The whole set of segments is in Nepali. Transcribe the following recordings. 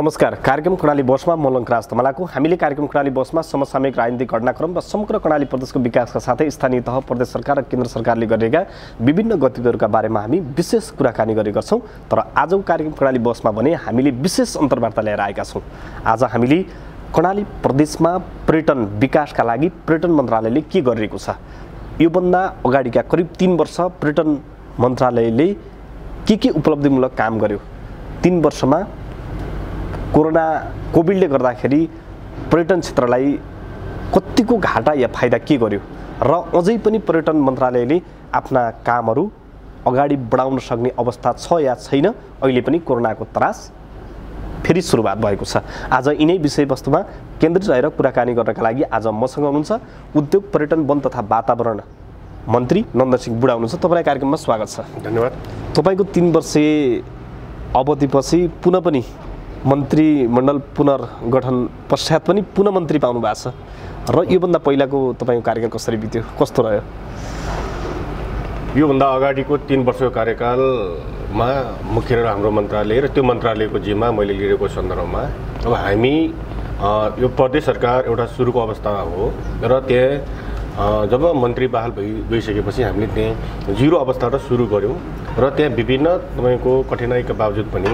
नमस्कार। कार्यक्रम कर्णाली बसमा म लङ्कराज तमलाको। हामीले कार्यक्रम कर्णाली बसमा समसामयिक राजनीतिक घटनाक्रम र समग्र कर्णाली प्रदेशको विकासका साथै स्थानीय तह, प्रदेश सरकार र केन्द्र सरकारले गरेका विभिन्न गतिविधिहरूका बारेमा हामी विशेष कुराकानी गरेका छौँ। तर आजको कार्यक्रम कर्णाली बसमा भने हामीले विशेष अन्तर्वार्ता ल्याएर आएका छौँ। आज हामीले कर्णाली प्रदेशमा पर्यटन विकासका लागि पर्यटन मन्त्रालयले के गरिरहेको छ, योभन्दा अगाडिका करिब 3 वर्ष पर्यटन मन्त्रालयले के उपलब्धिमूलक काम गर्यो, 3 वर्षमा कोभिडले गर्दाखेरि पर्यटन क्षेत्रलाई कतिको घाटा या फाइदा के गर्यो र अझै पनि पर्यटन मन्त्रालयले आफ्ना कामहरू अगाडि बढाउन सक्ने अवस्था छ या छैन, अहिले पनि कोरोनाको त्रास फेरि सुरुवात भएको छ। आज यिनै विषयवस्तुमा केन्द्रित रहेर कुराकानी गर्नका लागि आज मसँग हुनुहुन्छ उद्योग, पर्यटन, वन तथा वातावरण मन्त्री नन्दसिंह बुढा हुनुहुन्छ। तपाईँलाई कार्यक्रममा स्वागत छ। धन्यवाद। तपाईँको 3 वर्षीय अवधिपछि पुनः पनि मन्त्रीमण्डल पुनर्गठन पश्चात पनि पुनः मन्त्री पाउनु भएको छ र योभन्दा पहिलाको तपाईँको कार्यकाल कसरी बित्यो, कस्तो रह्यो? योभन्दा अगाडिको 3 वर्षको कार्यकालमा मुख्य हाम्रो मन्त्रालय र त्यो मन्त्रालयको जिम्मा मैले लिएको सन्दर्भमा अब हामी यो प्रदेश सरकार एउटा सुरुको अवस्था हो र त्यहाँ जब मन्त्री बहाल भइसकेपछि हामीले त्यहाँ जिरो अवस्थाबाट सुरु गऱ्यौँ र त्यहाँ विभिन्न तपाईँको कठिनाइका बावजुद पनि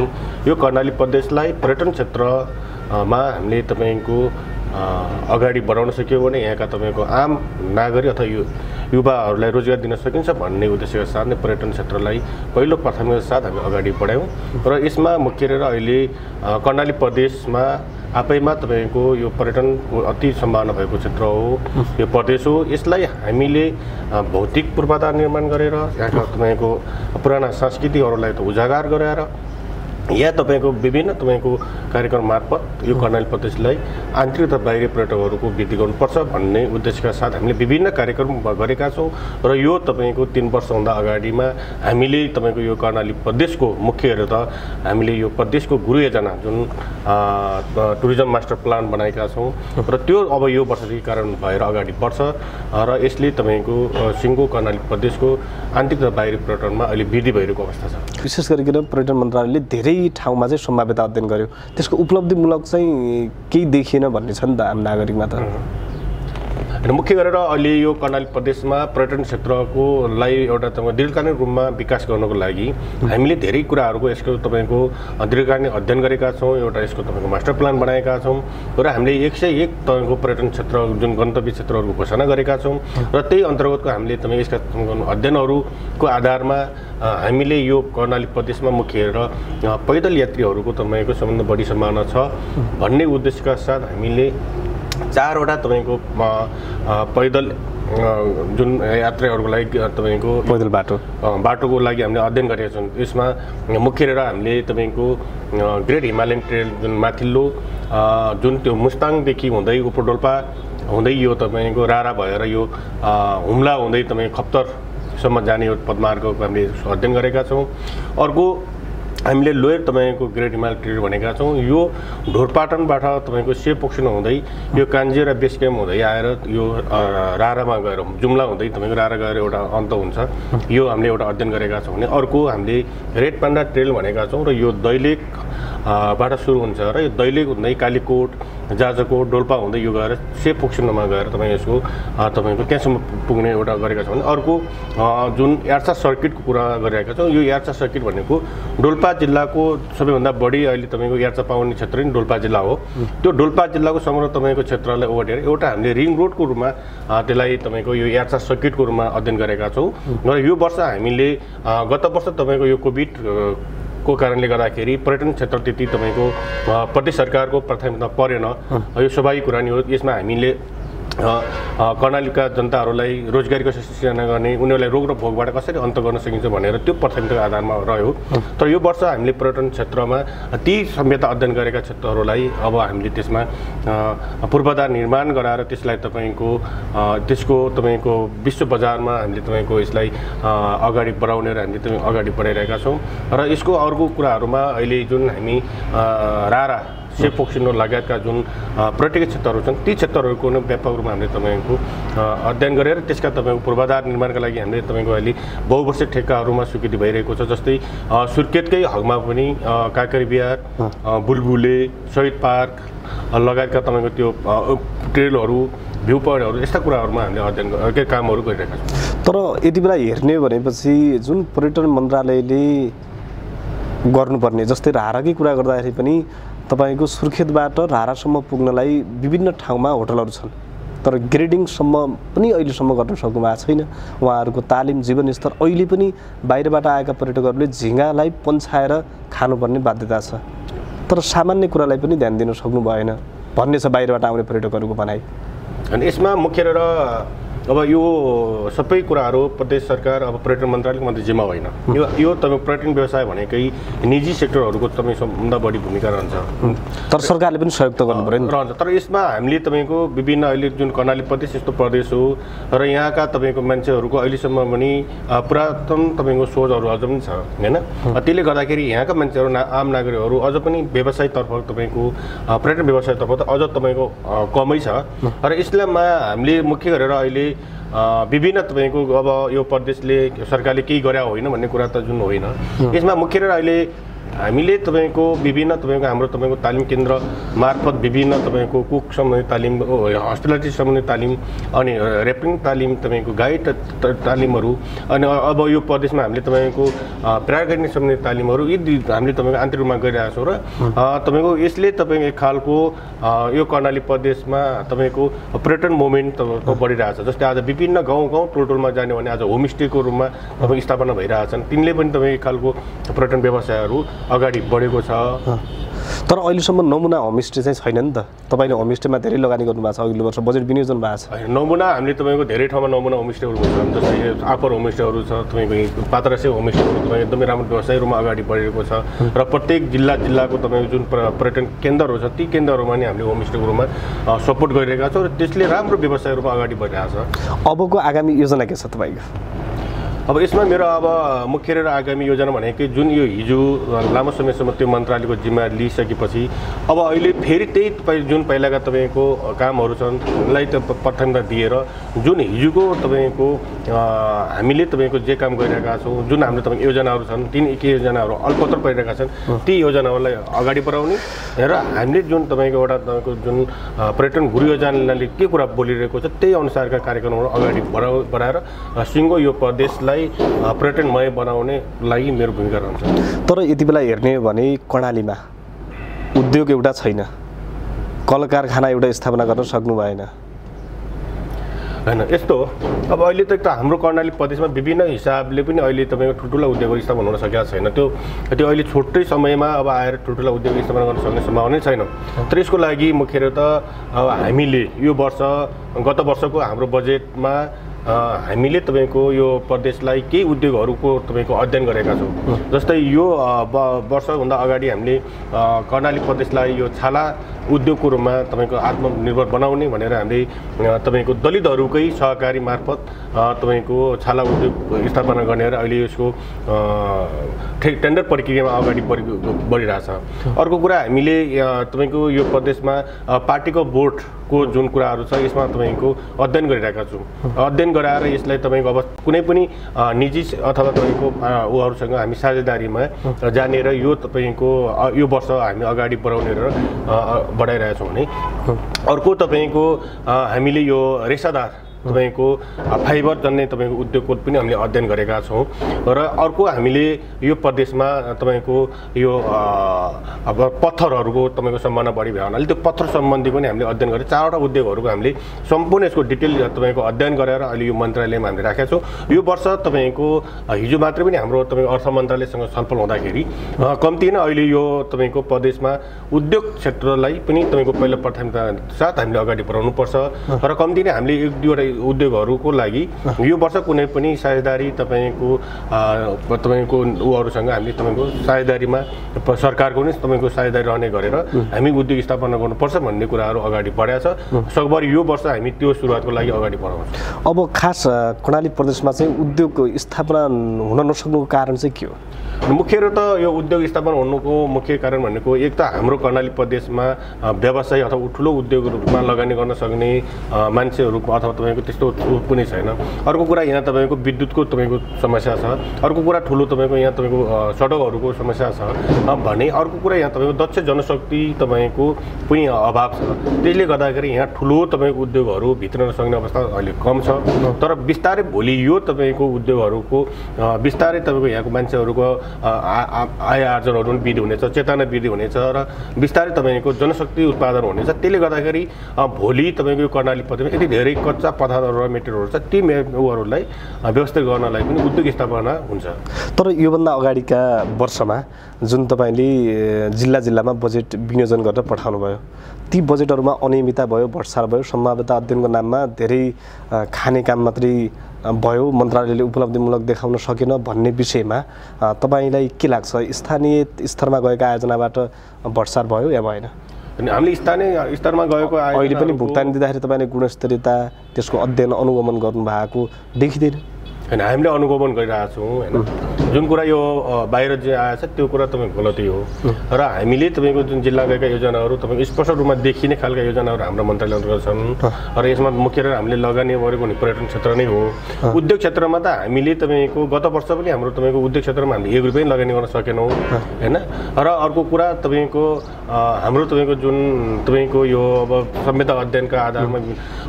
यो कर्णाली प्रदेशलाई पर्यटन क्षेत्रमा हामीले तपाईँको अगाडि बढाउन सक्यो भने यहाँका तपाईँको आम नागरिक अथवा युवाहरूलाई रोजगार दिन सकिन्छ भन्ने उद्देश्यका साथ नै पर्यटन क्षेत्रलाई पहिलो प्राथमिकताका साथ हामी अगाडि बढायौँ र यसमा मुख्य गरेर अहिले कर्णाली प्रदेशमा आफैमा तपाईँको यो पर्यटनको अति सम्भावना भएको क्षेत्र हो, यो प्रदेश हो। यसलाई हामीले भौतिक पूर्वाधार निर्माण गरेर यहाँका तपाईँको पुराना संस्कृतिहरूलाई त उजागर गराएर या तपाईँको विभिन्न तपाईँको कार्यक्रम मार्फत यो कर्णाली प्रदेशलाई आन्तरिक तथा बाहिरी पर्यटकहरूको वृद्धि गर्नुपर्छ भन्ने उद्देश्यका साथ हामीले विभिन्न कार्यक्रम गरेका छौँ र यो तपाईँको 3 वर्षभन्दा अगाडिमा हामीले तपाईँको यो कर्णाली प्रदेशको मुख्य गरेर त हामीले यो प्रदेशको गुरु योजना जुन टुरिज्म मास्टर प्लान बनाएका छौँ र त्यो अब यो वर्षदेखि कारण भएर अगाडि बढ्छ र यसले तपाईँको सिङ्गो कर्णाली प्रदेशको आन्तरिक तथा बाहिरी पर्यटनमा अहिले वृद्धि भइरहेको अवस्था छ। विशेष गरिकन पर्यटन मन्त्रालयले धेरै ठाउँमा चाहिँ सम्भाव्यता अध्ययन गर्यो, त्यसको उपलब्धिमूलक चाहिँ केही देखिएन भन्ने छ नि त आम नागरिकमा त। मुख्य गरेर अहिले यो कर्णाली प्रदेशमा पर्यटन क्षेत्रको लाई एउटा दीर्घकालीन रूपमा विकास गर्नको लागि हामीले धेरै कुराहरूको यसको तपाईँको दीर्घकालीन अध्ययन गरेका छौँ। एउटा यसको तपाईँको मास्टर प्लान बनाएका छौँ र हामीले 101 तपाईँको पर्यटन क्षेत्र जुन गन्तव्य क्षेत्रहरूको घोषणा गरेका छौँ र त्यही अन्तर्गतको हामीले तपाईँ यसका अध्ययनहरूको आधारमा हामीले यो कर्णाली प्रदेशमा मुख्य गरेर पैदल यात्रीहरूको तपाईँको सबभन्दा बढी सम्भावना छ भन्ने उद्देश्यका साथ हामीले 4वटा तपाईँको पैदल जुन यात्रीहरूको लागि तपाईँको पैदल बाटोको लागि हामीले अध्ययन गरेका छौँ। यसमा मुख्य गरेर हामीले तपाईँको ग्रेट हिमालयन ट्रेल जुन माथिल्लो जुन त्यो मुस्ताङदेखि हुँदै उपरडोल्पा हुँदै यो तपाईँको रारा भएर यो हुम्ला हुँदै तपाईँ खप्तरसम्म जाने यो पदमार्गको हामीले अध्ययन गरेका छौँ। अर्को हामीले लोयर तपाईँको ग्रेट हिमालय ट्रेल भनेका छौँ। यो ढोरपाटनबाट तपाईँको सेपोक्सन हुँदै यो कान्जे र बेस क्याम्प हुँदै आएर यो रारामा गएर जुम्ला हुँदै तपाईँको रारा गएर एउटा अन्त हुन्छ, यो हामीले एउटा अध्ययन गरेका छौँ भने अर्को हामीले रेड पान्डा ट्रेल भनेका छौँ र यो दैलेख बाट सुरु हुन्छ र यो दैलेख हुँदै कालीकोट, जाजरकोट, डोल्पा हुँदै यो गएर सेपोक्सनमा गएर तपाईँ यसको तपाईँको त्यहाँसम्म पुग्ने एउटा गरेका छौँ भने अर्को जुन यार्चा सर्किटको कुरा गरिरहेका छौँ। यो यार्चा सर्किट भनेको डोल्पा जिल्लाको सबैभन्दा बढी अहिले तपाईँको यार्चा पाउने क्षेत्र नै डोल्पा जिल्ला हो। त्यो डोल्पा जिल्लाको समग्र तपाईँको क्षेत्रलाई ओगटेर एउटा हामीले रिङ रोडको रूपमा त्यसलाई तपाईँको यो यार्चा सर्किटको रूपमा अध्ययन गरेका छौँ र यो वर्ष हामीले गत वर्ष तपाईँको यो कोभिड को कारणले गर्दाखेरि पर्यटन क्षेत्र त्यति तपाईँको प्रदेश सरकारको प्राथमिकता परेन, यो स्वाभाविक कुरा नि हो। यसमा हामीले कर्णालीका जनताहरूलाई रोजगारीको सृजना गर्ने, उनीहरूलाई रोग र भोगबाट कसरी अन्त गर्न सकिन्छ भनेर त्यो प्राथमिकताको आधारमा रह्यो। तर यो वर्ष हामीले पर्यटन क्षेत्रमा ती सभ्यता अध्ययन गरेका क्षेत्रहरूलाई अब हामीले त्यसमा पूर्वाधार निर्माण गराएर त्यसलाई तपाईँको त्यसको तपाईँको विश्व बजारमा हामीले तपाईँको यसलाई अगाडि बढाउने र हामीले तपाईँ अगाडि बढाइरहेका छौँ र यसको अर्को कुराहरूमा अहिले जुन हामी रारा सेफ फोक्सिनो लगायतका जुन पर्यटकीय क्षेत्रहरू छन् ती क्षेत्रहरूको नै व्यापक रूपमा हामीले तपाईँको अध्ययन गरेर त्यसका तपाईँको पूर्वाधार निर्माणका लागि हामीले तपाईँको अहिले बहुवर्षीय ठेक्काहरूमा स्वीकृति भइरहेको छ। जस्तै सुर्खेतकै हकमा पनि काँकरी बिहार, बुलबुले, शहीद पार्क लगायतका तपाईँको त्यो ट्रेलहरू, भ्यू पोइन्टहरू यस्ता कुराहरूमा हामीले अध्ययन कामहरू गरिरहेका छौँ। तर यति बेला हेर्ने भनेपछि जुन पर्यटन मन्त्रालयले गर्नुपर्ने, जस्तै राराकै कुरा गर्दाखेरि पनि तपाईँको सुर्खेतबाट रारासम्म पुग्नलाई विभिन्न ठाउँमा होटलहरू छन्, तर ग्रेडिङसम्म पनि अहिलेसम्म गर्न सक्नु भएको छैन। उहाँहरूको तालिम जीवनस्तर अहिले पनि बाहिरबाट आएका पर्यटकहरूले झिँगालाई पन्छाएर खानुपर्ने बाध्यता छ, तर सामान्य कुरालाई पनि ध्यान दिन सक्नु भएन भन्ने छ बाहिरबाट आउने पर्यटकहरूको भनाइ। अनि यसमा मुख्य र अब यो सबै कुराहरू प्रदेश सरकार अब पर्यटन मन्त्रालयको मात्रै जिम्मा होइन। यो तपाईँ पर्यटन व्यवसाय भनेकै निजी सेक्टरहरूको तपाईँ सबभन्दा बढी भूमिका रहन्छ, तर सरकारले पनि सहयोग त गर्नु पर्यो नि रहन्छ। तर यसमा हामीले तपाईँको विभिन्न अहिले जुन कर्णाली प्रदेश यस्तो प्रदेश हो र यहाँका तपाईँको मान्छेहरूको अहिलेसम्म पनि पुरातन तपाईँको सोचहरू अझ पनि छ होइन। त्यसले गर्दाखेरि यहाँका मान्छेहरू आम नागरिकहरू अझ पनि व्यवसायतर्फ तपाईँको पर्यटन व्यवसायतर्फ त अझ तपाईँको कमै छ। र यसमा हामीले मुख्य गरेर अहिले विभिन्न तपाईँको अब यो प्रदेशले सरकारले केही गरे होइन भन्ने कुरा त जुन होइन, यसमा मुख्य गरेर अहिले हामीले तपाईँको विभिन्न तपाईँको हाम्रो तपाईँको तालिम केन्द्र मार्फत विभिन्न तपाईँको कुक सम्बन्धी तालिम, हस्पिटालिटी सम्बन्धी तालिम अनि ऱ्यापिङ तालिम, तपाईँको गाइड तालिमहरू अनि अब यो प्रदेशमा हामीले तपाईँको प्याराग्लाइडिङ सम्बन्धी तालिमहरू यी हामीले तपाईँको आन्तरिक रूपमा गरिरहेको छौँ। र तपाईँको यसले तपाईँको एक खालको यो कर्णाली प्रदेशमा तपाईँको पर्यटन मुभमेन्ट तपाईँको बढिरहेछ। जस्तै आज विभिन्न गाउँ टोलटोलमा जाने भने आज होमस्टेको रूपमा तपाईँ स्थापना भइरहेछन्, तिनले पनि तपाईँ एक खालको पर्यटन व्यवसायहरू अगाडि बढेको छ। तर अहिलेसम्म नमुना होमस्टे चाहिँ छैन नि त। तपाईँले होमस्टेमा धेरै लगानी गर्नुभएको छ, अघिल्लो वर्ष बजेट विनियोजन भएको छ। नमुना हामीले तपाईँको धेरै ठाउँमा नमुना होमस्टेहरू छन्, जस्तै आपर होमस्टेहरू छ, तपाईँको पात्रासे होमस्टेहरू तपाईँ एकदमै राम्रो व्यवसायहरूमा अगाडि बढेको छ। र प्रत्येक जिल्लाको तपाईँको जुन पर्यटन केन्द्रहरू छ ती केन्द्रहरूमा नि हामीले होमस्टेको रूपमा सपोर्ट गरिरहेका छौँ र त्यसले राम्रो व्यवसायहरूमा अगाडि बढिरहेको छ। अबको आगामी योजना के छ तपाईँको? अब यसमा मेरो अब मुख्य र आगामी योजना भनेकै जुन यो हिजो लामो समयसम्म त्यो मन्त्रालयको जिम्मा लिइसकेपछि अब अहिले फेरि त्यही जुन पहिलाका तपाईँको कामहरू छन् लाई त प्राथमिकता दिएर जुन हिजोको तपाईँको हामीले तपाईँको जे काम गरिरहेका छौँ, जुन हाम्रो तपाईँको योजनाहरू छन् तीन एक योजनाहरू अल्पत्र परिरहेका छन्, ती योजनाहरूलाई अगाडि बढाउने र हामीले जुन तपाईँको एउटा तपाईँको जुन पर्यटन गुरु योजनाले के कुरा बोलिरहेको छ त्यही अनुसारका कार्यक्रमहरू अगाडि बढाएर सिङ्गो यो प्रदेशलाई पर्यटनमय बनाउने लागि मेरो भूमिका रहन्छ। तर यति बेला हेर्ने हो भने कर्णालीमा उद्योग एउटा छैन, कल कारखाना एउटा स्थापना गर्न सक्नु भएन होइन। यस्तो हो अब अहिले त हाम्रो कर्णाली प्रदेशमा विभिन्न हिसाबले पनि अहिले तपाईँको ठुल्ठुला उद्योगहरू स्थापना हुन सकेको छैन। त्यो अहिले छुट्टै समयमा अब आएर ठुल्ठुला उद्योग स्थापना गर्न सक्ने सम्भावना छैन। तर यसको लागि मुख्य त हामीले यो वर्ष गत वर्षको हाम्रो बजेटमा हामीले तपाईँको यो प्रदेशलाई केही उद्योगहरूको तपाईँको अध्ययन गरेका छौँ। जस्तै यो वर्षभन्दा अगाडि हामीले कर्णाली प्रदेशलाई यो छाला उद्योगको रूपमा तपाईँको आत्मनिर्भर बनाउने भनेर हामीले तपाईँको दलितहरूकै सहकारी मार्फत तपाईँको छाला उद्योग स्थापना गर्ने र अहिले यसको टेन्डर प्रक्रियामा अगाडि बढिरहेछ। अर्को कुरा हामीले तपाईँको यो प्रदेशमा पार्टीको बोर्डको जुन कुराहरू छ यसमा तपाईँको अध्ययन गरिरहेका छौँ। अध्ययन गराएर यसलाई तपाईँको अब कुनै पनि निजी अथवा तपाईँको उहाँहरूसँग हामी साझेदारीमा जानेर यो तपाईँको यो वर्ष हामी अगाडि बढाउने र बढाइरहेछौँ भने अर्को तपाईँको हामीले यो रेसादार तपाईँको फाइबर जन्ने तपाईँको उद्योगको पनि हामीले अध्ययन गरेका छौँ। र अर्को हामीले यो प्रदेशमा तपाईँको यो अब पत्थरहरूको तपाईँको सम्भावना बढी भयो हुनाले त्यो पत्थर सम्बन्धी पनि हामीले अध्ययन गरेर चारवटा उद्योगहरूको हामीले सम्पूर्ण यसको डिटेल तपाईँको अध्ययन गरेर अहिले यो मन्त्रालयमा हामीले राखेका छौँ। यो वर्ष तपाईँको हिजो मात्रै पनि हाम्रो तपाईँको अर्थ मन्त्रालयसँग छलफल हुँदाखेरि कम्ती नै अहिले यो तपाईँको प्रदेशमा उद्योग क्षेत्रलाई पनि तपाईँको पहिलो प्राथमिकता साथ हामीले अगाडि बढाउनुपर्छ र कम्ती नै हामीले एक दुईवटा उद्योगहरूको लागि यो वर्ष कुनै पनि साझेदारी तपाईँको उहरूसँग हामीले तपाईँको साझेदारीमा सरकारको पनि तपाईँको साझेदारी रहने गरेर हामी उद्योग स्थापना गर्नुपर्छ भन्ने कुराहरू अगाडि बढाएको छ। सकभर यो वर्ष हामी त्यो सुरुवातको लागि अगाडि बढाउँछौँ। अब खास कर्णाली प्रदेशमा चाहिँ उद्योग स्थापना हुन नसक्नुको कारण चाहिँ के हो? मुख्य त यो उद्योग स्थापना हुनुको मुख्य कारण भनेको एक त हाम्रो कर्णाली प्रदेशमा व्यवसाय अथवा ठुलो उद्योगहरूमा लगानी गर्न सक्ने मान्छेहरू अथवा तपाईँको त्यस्तो पनि छैन। अर्को कुरा यहाँ तपाईँको विद्युतको तपाईँको समस्या छ। अर्को कुरा ठुलो तपाईँको यहाँ तपाईँको सडकहरूको समस्या छ भने अर्को कुरा यहाँ तपाईँको दक्ष जनशक्ति तपाईँको पनि अभाव छ। त्यसले गर्दाखेरि यहाँ ठुलो तपाईँको उद्योगहरू भित्र नसक्ने अवस्था अहिले कम छ। तर बिस्तारै भोलि यो तपाईँको उद्योगहरूको बिस्तारै तपाईँको यहाँको मान्छेहरूको आय आर्जनहरू पनि वृद्धि हुनेछ, चेतना वृद्धि हुनेछ र बिस्तारै तपाईँको जनशक्ति उत्पादन हुनेछ। त्यसले गर्दाखेरि भोलि तपाईँको यो कर्णाली प्रदेशमा यति धेरै कच्चा पदार्थहरू र मेटेरियलहरू छ ती उहरूलाई व्यवस्थित गर्नलाई पनि उद्योग स्थापना हुन्छ। तर योभन्दा अगाडिका वर्षमा जुन तपाईँले जिल्ला जिल्लामा बजेट विनियोजन गरेर पठाउनु भयो ती बजेटहरूमा अनियमितता भयो, भ्रष्टाचार भयो, सम्भाव्यता अध्ययनको नाममा धेरै खाने काम मात्रै भयो, मन्त्रालयले उपलब्धिमूलक देखाउन सकेन भन्ने विषयमा तपाईँलाई के लाग्छ? स्थानीय स्तरमा गएका आयोजनाबाट भ्रष्टाचार भयो या भएन? अनि हामीले स्थानीय स्तरमा गएको अहिले पनि भुक्तानी दिँदाखेरि तपाईँले गुणस्तरीयता त्यसको अध्ययन अनुगमन गर्नुभएको देखिँदैन? होइन, हामीले अनुगमन गरिरहेको छौँ होइन। जुन कुरा यो बाहिर जे आएछ त्यो कुरा तपाईँको गलती हो र हामीले तपाईँको जुन जिल्ला गएका योजनाहरू तपाईँको स्पष्ट रूपमा देखिने खालका योजनाहरू हाम्रो मन्त्रालय अन्तर्गत छन् र यसमा मुख्य हामीले लगानी गरेको पर्यटन क्षेत्र नै हो। उद्योग क्षेत्रमा त हामीले तपाईँको गत वर्ष पनि हाम्रो तपाईँको उद्योग क्षेत्रमा हामीले 1 रुपियाँ लगानी गर्न सकेनौँ होइन। र अर्को कुरा तपाईँको हाम्रो तपाईँको जुन तपाईँको यो अब संविदा अध्ययनका आधारमा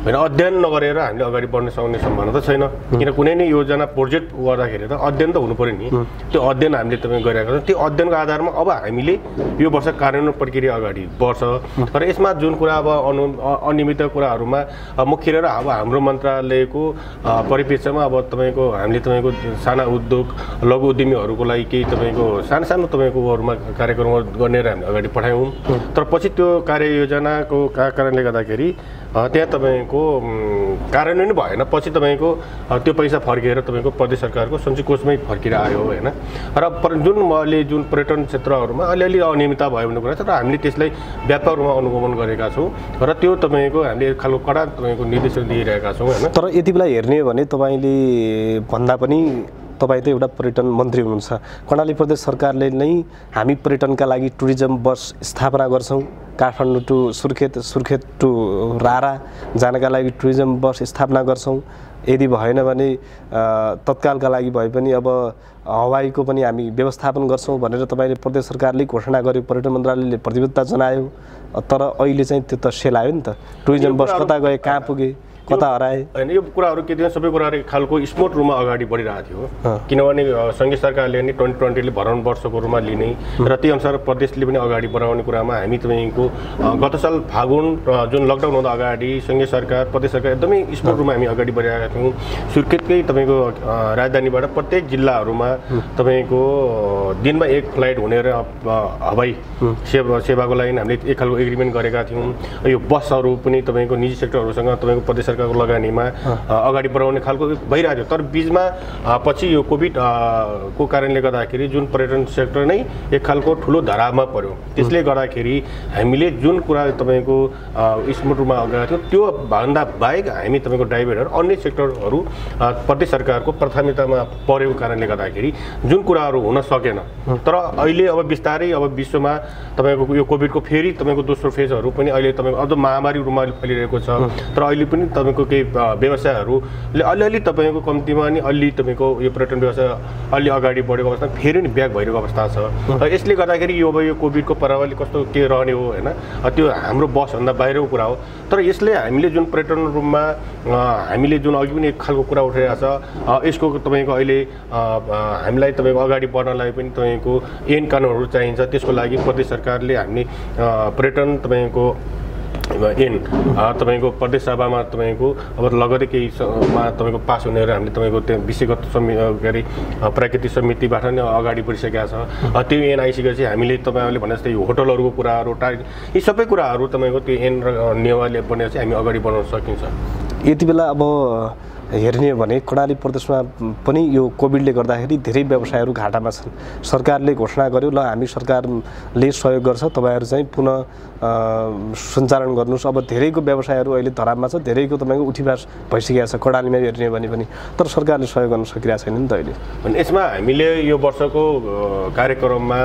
होइन अध्ययन नगरेर हामीले अगाडि बढ्न सक्ने सम्भावना त छैन। किन कुनै नै योजना प्रोजेक्ट गर्दाखेरि त अध्ययन त हुनु पर्यो नि। त्यो अध्ययन हामीले तपाईँ गरिरहेको छौँ। त्यो अध्ययनको आधारमा अब हामीले यो वर्ष कार्यान्वयन प्रक्रिया अगाडि बढ्छ र यसमा जुन कुरा अब अनियमित कुराहरूमा मुख्य र अब हाम्रो मन्त्रालयको परिप्रेक्ष्यमा अब तपाईँको हामीले तपाईँको साना उद्योग लघु उद्यमीहरूको लागि केही तपाईँको सानो तपाईँकोहरूमा कार्यक्रमहरू गर्ने हामीले अगाडि पठायौँ। तर पछि त्यो कार्ययोजनाको कारणले गर्दाखेरि त्यहाँ तपाईँको कार्यान्वयन भएन। पछि तपाईँको त्यो पैसा फर्किएर तपाईँको प्रदेश सरकारको सञ्चय कोषमै फर्केर आयो होइन। र जुन पर्यटन क्षेत्रहरूमा अलिअलि अनियमितता भयो भन्ने कुरा छ र हामीले त्यसलाई व्यापक रूपमा अनुगमन गरेका छौँ र त्यो तपाईँको हामीले एक खालको कडा तपाईँको निर्देशन दिइरहेका छौँ होइन। तर यति बेला हेर्ने हो भने तपाईँले भन्दा पनि तपाईँ त एउटा पर्यटन मन्त्री हुनुहुन्छ। कर्णाली प्रदेश सरकारले नै हामी पर्यटनका लागि टुरिज्म बस स्थापना गर्छौँ, काठमाडौँ टु सुर्खेत, सुर्खेत टु रारा जानका लागि टुरिज्म बस स्थापना गर्छौँ। यदि भएन भने तत्कालका लागि भए पनि अब हवाईको पनि हामी व्यवस्थापन गर्छौँ भनेर तपाईँले प्रदेश सरकारले घोषणा गर्यो, पर्यटन मन्त्रालयले प्रतिबद्धता जनायो। तर अहिले चाहिँ त्यो त सेलायो नि त। टुरिज्म बस कता गए, कहाँ पुगे, कता हराए? होइन, यो कुराहरू के थियो सबै कुराहरू एक खालको स्मुथ रूपमा अगाडि बढिरहेको थियो। किनभने सङ्घीय सरकारले नि 2020ले भरण वर्षको रूपमा लिने र त्यही अनुसार प्रदेशले पनि अगाडि बढाउने कुरामा हामी तपाईँको गत साल फागुन जुन लकडाउन हुँदा अगाडि सङ्घीय सरकार प्रदेश सरकार एकदमै स्मुथ रूपमा हामी अगाडि बढिरहेका थियौँ। सुर्खेतकै तपाईँको राजधानीबाट प्रत्येक जिल्लाहरूमा तपाईँको दिनमा 1 फ्लाइट हुने र हवाई सेवाको लागि हामीले एक खालको एग्रिमेन्ट गरेका थियौँ। यो बसहरू पनि तपाईँको निजी सेक्टरहरूसँग तपाईँको प्रदेश सरकारको लगानीमा अगाडि बढाउने खालको भइरहेको थियो। तर बिचमा पछि यो कोभिड को कारणले गर्दाखेरि जुन पर्यटन सेक्टर नै एक खालको ठुलो धरामा पर्यो। त्यसले गर्दाखेरि हामीले जुन कुरा तपाईँको स्मुथ रूपमा अगाडि थियो त्यो भन्दा बाहेक हामी तपाईँको ड्राइभरहरू अन्य सेक्टरहरू प्रदेश सरकारको प्राथमिकतामा परेको कारणले गर्दाखेरि जुन कुराहरू हुन सकेन। तर अहिले अब बिस्तारै अब विश्वमा तपाईँको यो कोभिडको फेरि तपाईँको दोस्रो फेजहरू पनि अहिले तपाईँको अझ महामारी रूपमा फैलिरहेको छ। तर अहिले पनि तपाईँको केही व्यवसायहरूले अलिअलि तपाईँको कम्तीमा नि अलि तपाईँको यो पर्यटन व्यवसाय अलि अगाडि बढेको अवस्था फेरि नि ब्याक भइरहेको अवस्था छ। यसले गर्दाखेरि यो अब यो कोभिडको प्रभावले कस्तो के रहने हो होइन, त्यो हाम्रो बसभन्दा बाहिरको कुरा हो। तर यसले हामीले जुन पर्यटन रूपमा हामीले जुन अघि पनि एक खालको कुरा उठाइरहेको छ यसको तपाईँको अहिले हामीलाई तपाईँको अगाडि बढ्नलाई पनि तपाईँको ऐन कानुनहरू चाहिन्छ। त्यसको लागि प्रदेश सरकारले हामीले पर्यटन तपाईँको ऐन तपाईँको प्रदेश सभामा तपाईँको अब लगतै केहीमा तपाईँको पास हुने हामीले तपाईँको त्यो विषयगत के अरे प्राकृतिक समितिबाट नै अगाडि बढिसकेका छ। त्यो ऐन आइसकेपछि हामीले तपाईँहरूले भने जस्तै होटलहरूको कुराहरू यी सबै कुराहरू तपाईँको त्यो ऐन र नियमले बनेर चाहिँ हामी अगाडि बढाउन सकिन्छ। यति बेला अब हेर्ने भने कर्णाली प्रदेशमा पनि यो कोभिडले गर्दाखेरि धेरै व्यवसायहरू घाटामा छन्। सरकारले घोषणा गर्यो ल हामी सरकारले सहयोग गर्छ, तपाईँहरू चाहिँ पुनः सञ्चालन गर्नुहोस्। अब धेरैको व्यवसायहरू अहिले धरापमा छ, धेरैको तपाईँको उठीवास भइसकेको छ कर्णालीमा हेर्ने भने पनि, तर सरकारले सहयोग गर्न सकिरहेको छैन नि त अहिले। अनि यसमा हामीले यो वर्षको कार्यक्रममा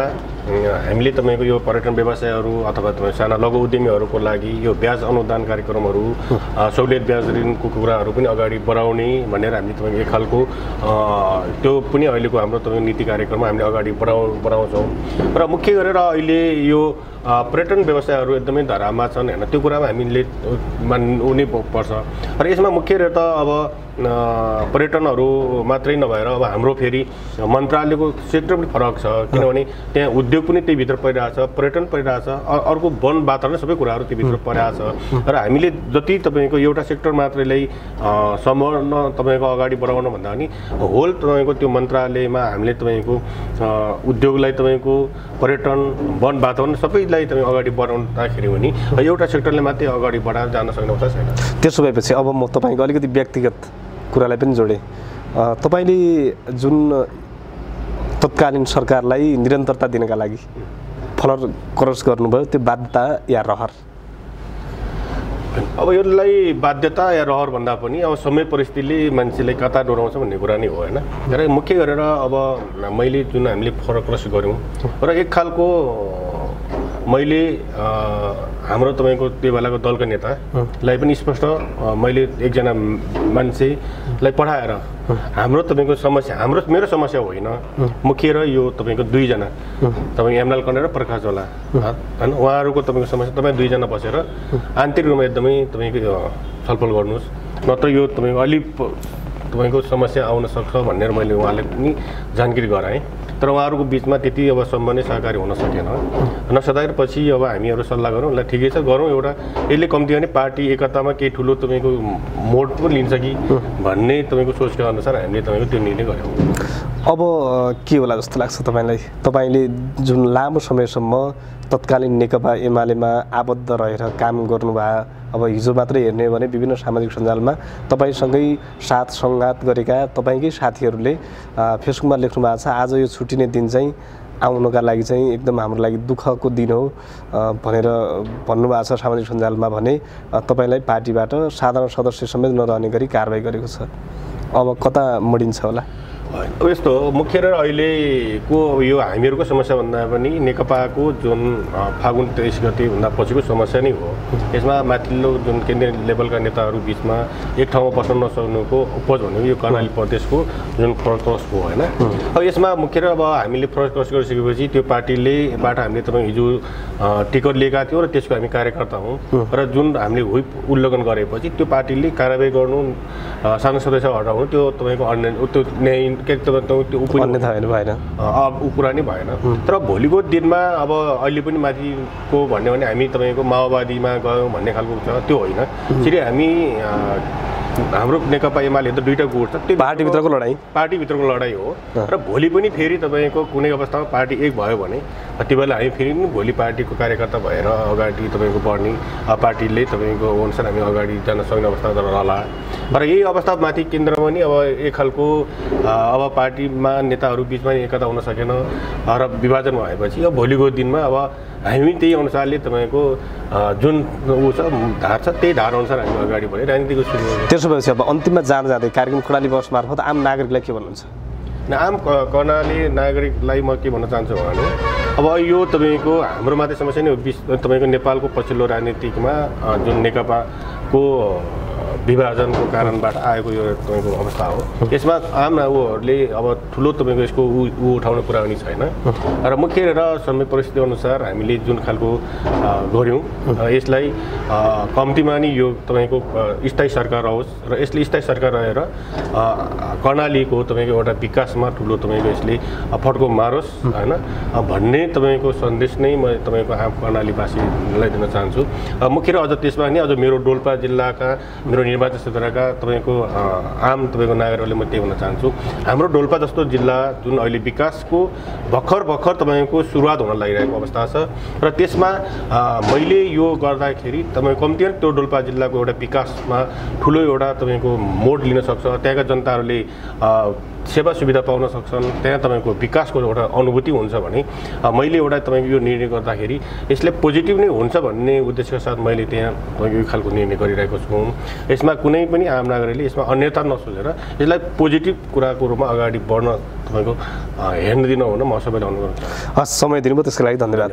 हामीले तपाईँको यो पर्यटन व्यवसायहरू अथवा तपाईँ साना लघु उद्यमीहरूको लागि यो ब्याज अनुदान कार्यक्रमहरू, सहुलियत ब्याज ऋणको कुराहरू पनि अगाडि बढाउने भनेर हामीले तपाईँको एक खालको त्यो पनि अहिलेको हाम्रो तपाईँको नीति कार्यक्रममा हामीले अगाडि बढाउँछौँ। र मुख्य गरेर अहिले यो पर्यटन व्यवसायहरू एकदमै धरामा छन् होइन, त्यो कुरामा हामीले मान्नु पर्छ। र यसमा मुख्य गरेर त अब पर्यटनहरू मात्रै नभएर अब हाम्रो फेरि मन्त्रालयको सेक्टर पनि फरक छ, किनभने त्यहाँ उद्योग पनि त्यही भित्र परिरहेछ, पर्यटन परिरहेछ, अर्को वन वातावरण सबै कुराहरू त्यो भित्र परिरहेछ। र हामीले जति तपाईँको एउटा सेक्टर मात्रैलाई सम्पूर्ण तपाईँको अगाडि बढाउनु भन्दा पनि होल तपाईँको त्यो मन्त्रालयमा हामीले तपाईँको उद्योगलाई तपाईँको पर्यटन वन वातावरण सबैलाई तपाईँ अगाडि बढाउँदाखेरि भने एउटा सेक्टरले मात्रै अगाडि बढाएर जान सक्ने अवस्था छैन। त्यसो भएपछि अब म तपाईँको अलिकति व्यक्तिगत कुरालाई पनि जोडेँ। तपाईँले जुन तत्कालीन सरकारलाई निरन्तरता दिनका लागि फलर क्रस गर्नुभयो, त्यो बाध्यता या रहर? अब यसलाई बाध्यता या रहर भन्दा पनि अब समय परिस्थितिले मान्छेलाई कता डोराउँछ भन्ने कुरा नै हो होइन। र मुख्य गरेर अब मैले जुन हामीले फरक क्रस गऱ्यौँ र एक खालको मैले हाम्रो तपाईँको त्यो बेलाको दलका नेतालाई पनि स्पष्ट मैले एकजना मान्छेलाई पठाएर हाम्रो तपाईँको समस्या मेरो समस्या होइन, मुख्य र यो तपाईँको दुईजना तपाईँ एमलाल कण्डे र प्रकाश झोला होइन, उहाँहरूको तपाईँको समस्या तपाईँ दुईजना बसेर आन्तरिक रूपमा एकदमै तपाईँको छलफल गर्नुहोस्, नत्र यो तपाईँको अलिक तपाईँको समस्या आउन सक्छ भनेर मैले उहाँलाई पनि जानकारी गराएँ। तर उहाँहरूको बिचमा त्यति अब सम्बन्ध सहकारी हुन सकेन। नसक्दाखेरि पछि अब हामीहरू सल्लाह गरौँ, ल ठिकै छ गरौँ, एउटा यसले कम्ती भने पार्टी एकतामा केही ठुलो तपाईँको मोड पनि लिन्छ कि भन्ने तपाईँको सोचका अनुसार हामीले तपाईँको त्यो निर्णय गऱ्यौँ। अब के होला जस्तो लाग्छ तपाईँलाई? तपाईँले जुन लामो समयसम्म तत्कालीन नेकपा एमालेमा आबद्ध रहेर काम गर्नुभयो, अब हिजो मात्रै हेर्ने भने विभिन्न सामाजिक सञ्जालमा तपाईँसँगै साथ सङ्गात गरेका तपाईँकै साथीहरूले फेसबुकमा लेख्नु भएको छ आज यो छुट्टिने दिन चाहिँ आउनुका लागि चाहिँ एकदम हाम्रो लागि दुःखको दिन हो भनेर भन्नुभएको छ सामाजिक सञ्जालमा। भने तपाईँलाई पार्टीबाट साधारण सदस्य समेत नरहने गरी कारबाही गरेको छ। अब कता मोडिन्छ होला? अब यस्तो मुख्य र अहिलेको यो हामीहरूको समस्या भन्दा पनि नेकपाको जुन फागुन 23 गते भन्दा पछिको समस्या नै हो। यसमा माथिल्लो जुन केन्द्रीय लेभलका नेताहरू बिचमा एक ठाउँमा बस्न नसक्नुको उपज भनेको यो कर्णाली प्रदेशको जुन फरक क्रस हो होइन। अब यसमा मुख्य र अब हामीले फरक क्रस गरिसकेपछि त्यो पार्टीलेबाट हामीले तपाईँ हिजो टिकट लिएका थियौँ र त्यसको हामी कार्यकर्ता हौँ र जुन हामीले व्हिप उल्लङ्घन गरेपछि त्यो पार्टीले कारबाही गर्नु, सांसद सदस्य हटाउनु त्यो तपाईँको त्यो न्याय अब कुरा नै भएन। तर भोलिको दिनमा अब अहिले पनि माथिको भन्यो भने हामी तपाईँको माओवादीमा गयौँ भन्ने खालको छ, त्यो होइन। फेरि हामी हाम्रो नेकपा एमाले त दुईवटा गुट छ, त्यो पार्टीभित्रको लडाइँ हो। र भोलि पनि फेरि तपाईँको कुनै अवस्थामा पार्टी एक भयो भने त्यो बेला हामी फेरि पनि भोलि पार्टीको कार्यकर्ता भएर अगाडि तपाईँको बढ्ने, पार्टीले तपाईँको अनुसार हामी अगाडि जान सक्ने अवस्था रहला। र यही अवस्थामाथि केन्द्रमा पनि अब एक खालको अब पार्टीमा नेताहरू बिचमा एकता हुन सकेन र विभाजन भएपछि अब भोलिको दिनमा अब हामी त्यही अनुसारले तपाईँको जुन ऊ छ धार छ त्यही धार अनुसार हामी अगाडि बढ्यो राजनीतिको सुरु हो। त्यसो भएपछि अब अन्तिममा जाँदै कार्यक्रम कर्णाली बस मार्फत आम नागरिकलाई के भन्नुहुन्छ? आम कर्णाली नागरिकलाई म के भन्न चाहन्छु भने अब यो तपाईँको हाम्रो मात्रै समस्या नै हो, तपाईँको नेपालको पछिल्लो राजनीतिकमा जुन नेकपाको विभाजनको कारणबाट आएको यो तपाईँको अवस्था हो। यसमा आम ऊहरूले अब ठुलो तपाईँको यसको उठाउने कुरा पनि छैन। र मुख्य र समय परिस्थिति अनुसार हामीले जुन खालको गऱ्यौँ यसलाई कम्तीमा नि यो तपाईँको स्थायी सरकार आओस् र यसले स्थायी सरकार रहेर कर्णालीको तपाईँको एउटा विकासमा ठुलो तपाईँको यसले फड्को मारोस् होइन भन्ने तपाईँको सन्देश नै म तपाईँको आम कर्णालीवासीलाई दिन चाहन्छु। मुख्य र अझ त्यसमा नि अझ मेरो डोल्पा जिल्लाका मेरो निर्वाचित क्षेत्रका तपाईँको आम तपाईँको नागरिकहरूले म त्यही भन्न चाहन्छु हाम्रो डोल्पा जस्तो जिल्ला जुन अहिले विकासको भर्खर तपाईँको सुरुवात हुन लागिरहेको अवस्था छ र त्यसमा मैले यो गर्दाखेरि तपाईँ कम्ती त्यो डोल्पा जिल्लाको एउटा विकासमा ठुलो एउटा तपाईँको मोड लिन सक्छ त्यहाँका जनताहरूले सेवा सुविधा पाउन सक्छन् त्यहाँ तपाईँको विकासको एउटा अनुभूति हुन्छ भने मैले एउटा तपाईँको यो निर्णय गर्दाखेरि यसले पोजिटिभ नै हुन्छ भन्ने उद्देश्यका साथ मैले त्यहाँ तपाईँको यो खालको निर्णय गरिरहेको छु यसमा कुनै पनि आम नागरिकले यसमा अन्यथा नसोचेर यसलाई पोजिटिभ कुराको रूपमा अगाडि बढ्न तपाईँको हेर्न दिन हुन म सबैलाई अनुरोध गर्छु हस् समय दिनुभयो त्यसको लागि धन्यवाद